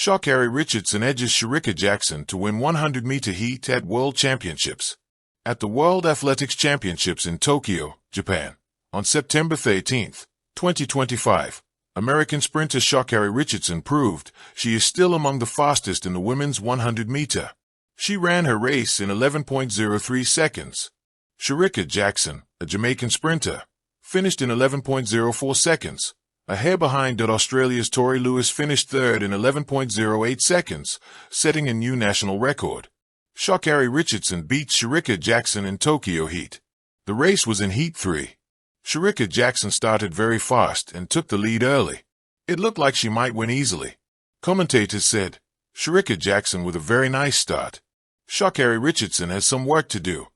Sha'Carri Richardson edges Shericka Jackson to win 100-meter heat at World Championships. At the World Athletics Championships in Tokyo, Japan, on September 13, 2025, American sprinter Sha'Carri Richardson proved she is still among the fastest in the women's 100-meter. She ran her race in 11.03 seconds. Shericka Jackson, a Jamaican sprinter, finished in 11.04 seconds. A hair behind that Australia's Tori Lewis finished third in 11.08 seconds, setting a new national record. Sha'Carri Richardson beat Shericka Jackson in Tokyo Heat. The race was in Heat 3. Shericka Jackson started very fast and took the lead early. It looked like she might win easily. Commentators said, Shericka Jackson with a very nice start. Sha'Carri Richardson has some work to do.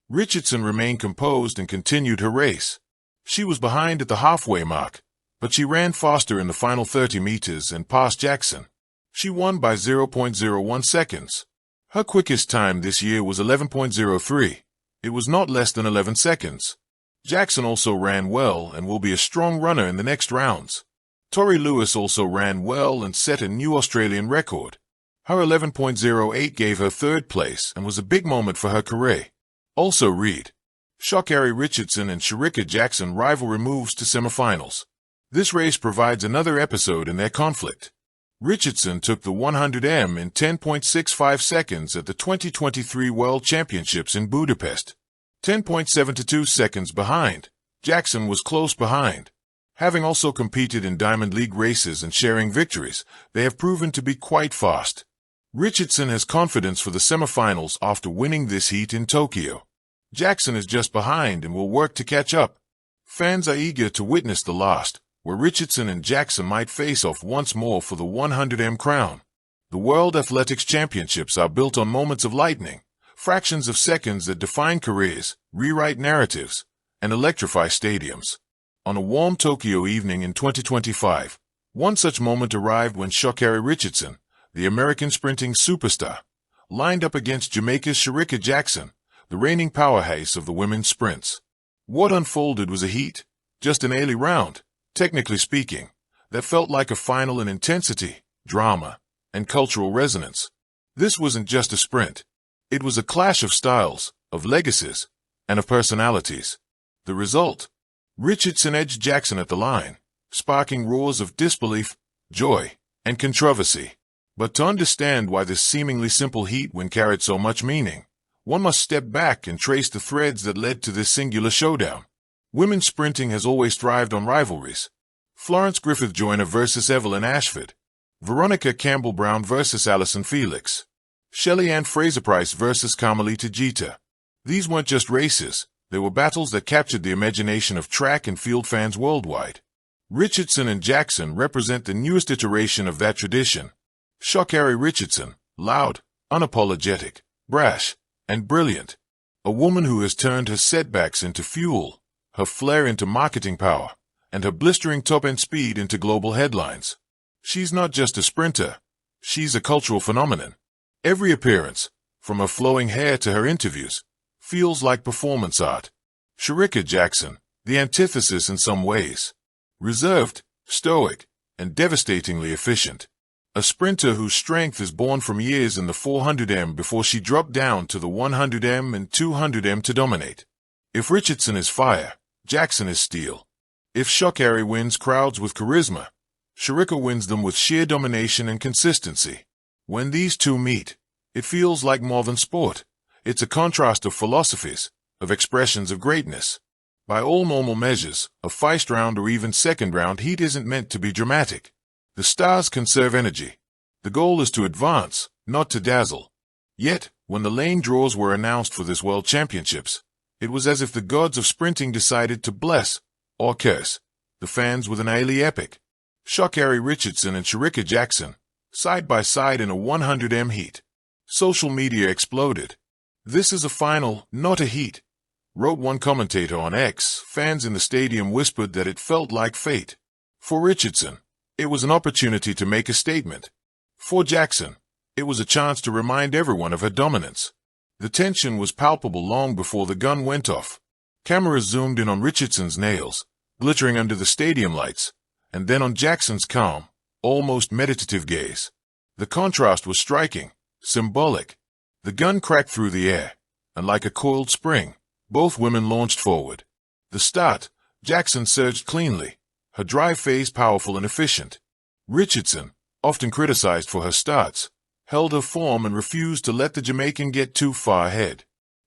Richardson remained composed and continued her race. She was behind at the halfway mark, but she ran faster in the final 30 meters and passed Jackson. She won by 0.01 seconds. Her quickest time this year was 11.03. It was not less than 11 seconds. Jackson also ran well and will be a strong runner in the next rounds. Tori Lewis also ran well and set a new Australian record. Her 11.08 gave her third place and was a big moment for her career. Also read, Sha'Carri Richardson and Shericka Jackson rivalry moves to semifinals. This race provides another episode in their conflict. Richardson took the 100m in 10.65 seconds at the 2023 World Championships in Budapest. 10.72 seconds behind. Jackson was close behind. Having also competed in Diamond League races and sharing victories, they have proven to be quite fast. Richardson has confidence for the semifinals after winning this heat in Tokyo. Jackson is just behind and will work to catch up. Fans are eager to witness the last, where Richardson and Jackson might face off once more for the 100m crown. The World Athletics Championships are built on moments of lightning, fractions of seconds that define careers, rewrite narratives, and electrify stadiums. On a warm Tokyo evening in 2025, one such moment arrived when Sha'Carri Richardson, the American sprinting superstar, lined up against Jamaica's Shericka Jackson, the reigning powerhouse of the women's sprints. What unfolded was a heat, just an early round, technically speaking, that felt like a final in intensity, drama, and cultural resonance. This wasn't just a sprint. It was a clash of styles, of legacies, and of personalities. The result? Richardson edged Jackson at the line, sparking roars of disbelief, joy, and controversy. But to understand why this seemingly simple heat carried so much meaning, one must step back and trace the threads that led to this singular showdown. Women's sprinting has always thrived on rivalries. Florence Griffith Joyner versus Evelyn Ashford. Veronica Campbell-Brown versus Allyson Felix. Shelly Ann Fraser-Price versus Carmelita Jeter. These weren't just races, they were battles that captured the imagination of track and field fans worldwide. Richardson and Jackson represent the newest iteration of that tradition. Sha'Carri Richardson, loud, unapologetic, brash, and brilliant. A woman who has turned her setbacks into fuel, her flair into marketing power, and her blistering top-end speed into global headlines. She's not just a sprinter, she's a cultural phenomenon. Every appearance, from her flowing hair to her interviews, feels like performance art. Shericka Jackson, the antithesis in some ways. Reserved, stoic, and devastatingly efficient. A sprinter whose strength is born from years in the 400m before she dropped down to the 100m and 200m to dominate. If Richardson is fire, Jackson is steel. If Sha'Carri wins crowds with charisma, Shericka wins them with sheer domination and consistency. When these two meet, it feels like more than sport. It's a contrast of philosophies, of expressions of greatness. By all normal measures, a first round or even second round heat isn't meant to be dramatic. The stars conserve energy. The goal is to advance, not to dazzle. Yet, when the lane draws were announced for this World Championships, it was as if the gods of sprinting decided to bless, or curse, the fans with an early epic. Sha'Carri Richardson and Shericka Jackson, side by side in a 100m heat. Social media exploded. This is a final, not a heat, wrote one commentator on X. Fans in the stadium whispered that it felt like fate. For Richardson, it was an opportunity to make a statement. For Jackson, it was a chance to remind everyone of her dominance. The tension was palpable long before the gun went off. Cameras zoomed in on Richardson's nails, glittering under the stadium lights, and then on Jackson's calm, almost meditative gaze. The contrast was striking, symbolic. The gun cracked through the air, and like a coiled spring, both women launched forward. The start, Jackson surged cleanly, her drive phase powerful and efficient. Richardson, often criticized for her starts, held her form and refused to let the Jamaican get too far ahead.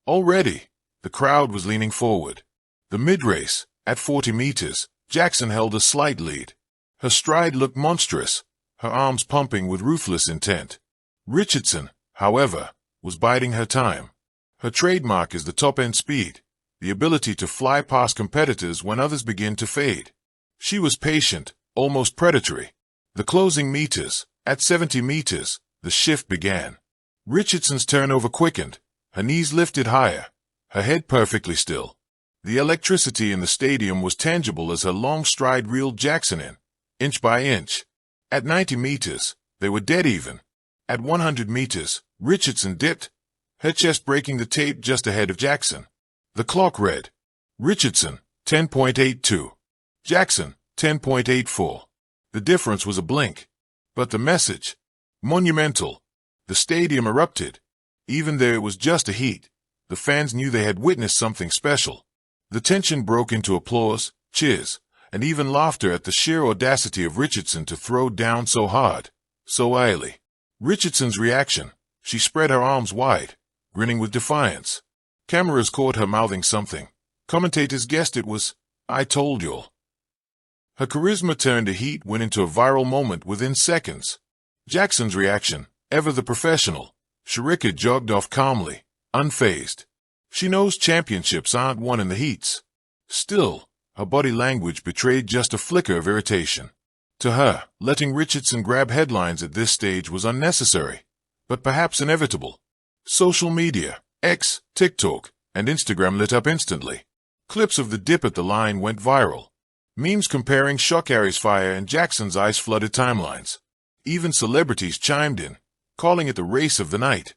Already, the crowd was leaning forward. The mid-race, at 40 meters, Jackson held a slight lead. Her stride looked monstrous, her arms pumping with ruthless intent. Richardson, however, was biding her time. Her trademark is the top-end speed, the ability to fly past competitors when others begin to fade. She was patient, almost predatory. The closing meters, at 70 meters, the shift began. Richardson's turnover quickened, her knees lifted higher, her head perfectly still. The electricity in the stadium was tangible as her long stride reeled Jackson in, inch by inch. At 90 meters, they were dead even. At 100 meters, Richardson dipped, her chest breaking the tape just ahead of Jackson. The clock read, Richardson, 10.82. Jackson, 10.84. The difference was a blink. But the message? Monumental. The stadium erupted. Even though it was just a heat, the fans knew they had witnessed something special. The tension broke into applause, cheers, and even laughter at the sheer audacity of Richardson to throw down so hard, so early. Richardson's reaction, she spread her arms wide, grinning with defiance. Cameras caught her mouthing something. Commentators guessed it was, "I told y'all." Her charisma turned a heat went into a viral moment within seconds. Jackson's reaction, ever the professional, Shericka jogged off calmly, unfazed. She knows championships aren't won in the heats. Still, her body language betrayed just a flicker of irritation. To her, letting Richardson grab headlines at this stage was unnecessary, but perhaps inevitable. Social media, X, TikTok, and Instagram lit up instantly. Clips of the dip at the line went viral. Memes comparing Sha'Carri's fire and Jackson's ice-flooded timelines. Even celebrities chimed in, calling it the race of the night.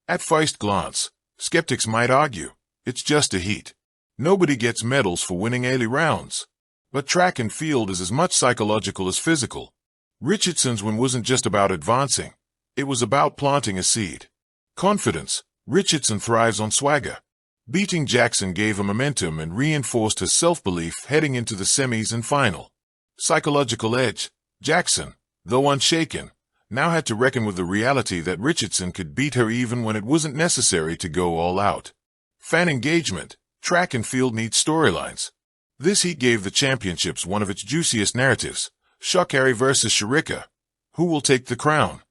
At first glance, skeptics might argue, it's just a heat. Nobody gets medals for winning early rounds. But track and field is as much psychological as physical. Richardson's win wasn't just about advancing. It was about planting a seed. Confidence. Richardson thrives on swagger. Beating Jackson gave her momentum and reinforced her self-belief heading into the semis and final. Psychological edge. Jackson, though unshaken, now had to reckon with the reality that Richardson could beat her even when it wasn't necessary to go all out. Fan engagement. Track and field need storylines. This heat gave the championships one of its juiciest narratives, Sha'Carri versus Shericka. Who will take the crown?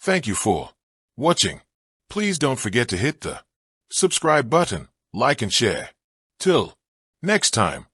Thank you for watching. Please don't forget to hit the subscribe button, like and share. Till next time.